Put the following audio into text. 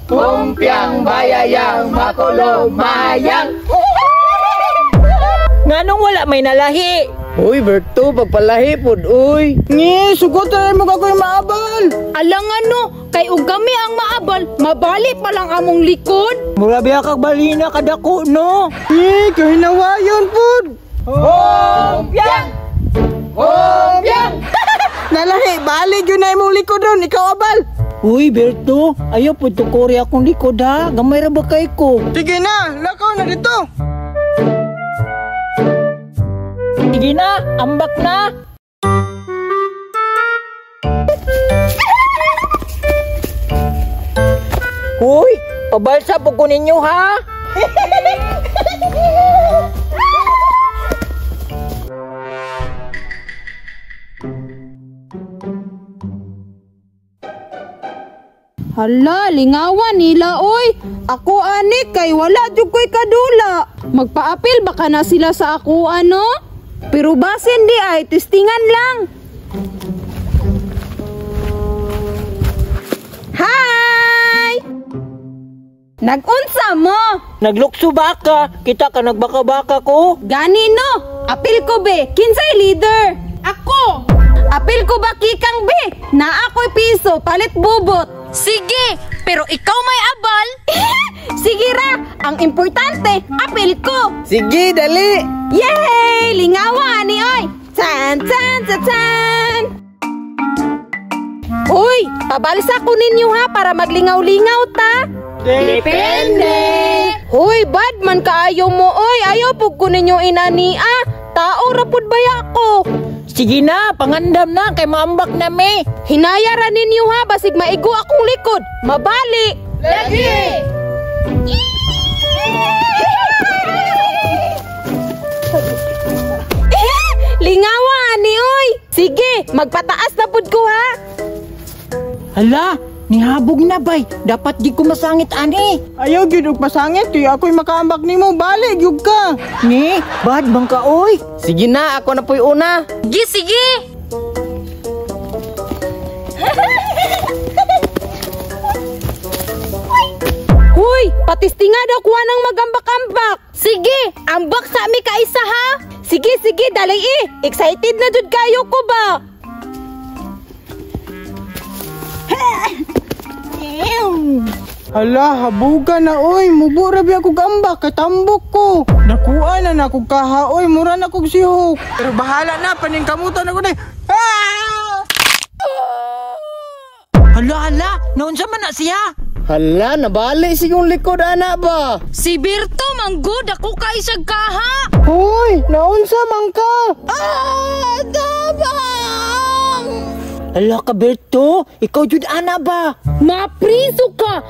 Humpiang bayayang makulong mayang. Nganong wala may nalahi? Uy, Berto, pagpalahi pod, uy. Ngi, sugot na mo kakoy maabal. Alang ano, kay ug kami ang maabal, mabali pa lang among likod. Mura biya kag balina kadako no. Ngi, kahinawayon pod. Humpiang! Humpiang! Nalahi, bali yun na imong likod ron, ikaw abal. Uy, Berto, ayaw po tukuri akong likod ha. Gamay ra ba kay ko? Sige na, lakaw na dito. Sige na, ambak na. Uy, pabalsa po ko ninyo ha. Hala, lingawan nila oy. Ako ani kay wala jud ko'y kadula. Magpaapil baka na sila sa ako ano? Pero basin di ay testingan lang. Hi! Nagunsa mo? Naglukso baka, kita ka nagbaka-baka ko. Gani no? Apil ko be, kinsay leader? Ako! Apil ko ba kikang be? Na ako'y piso, palit bubot. Sige, pero ikaw may abal. Sige ra, ang importante, apil ko. Sige, dali. Yay! Lingawan ni oy! Tan tan tan tan! Uy, pabalsa ko ninyo ha para maglingaw-lingaw ta. Depende. Hoy, bad man kaayo mo oy. Ayaw pug ko ninyo inania. Tao rapod baya ko. Sige na, pangandam na kay maambak na me. Hinayaran ninyo ha basig maigo akong likod. Mabali. Lagi! Lingawan ni oy. Sige, magpataas na pud ko ha. Hala, nihabog na bay. Dapat di ko masangit ani. Ayaw gyud og pasangit, kay ako'y makaambak nimo, bali gyud ka. Ni, bad bang ka oy? Sige na, ako na po'y una. Sige, sige. Hoy, patistinga daw kuha ng magambak-ambak. Sige, ambak sa mi kaisa ha. Sige, sige, dali excited na jud kayo ko ba? Hala, habuga na oy, mubo ra biya kog ambak, katambok ko. Nakuha na na kog kaha, oy, mura na kog sihok. Pero bahala na, paningkamutan ako na. Hala, hala, naunsa man na siya? Hala, nabali sigong likod, anak ba? Si Berto, manggod ako ka isag kaha. Hoy, naunsa man ka? Hala ka, Berto, ikaw jud ana ba? Mapriso ka!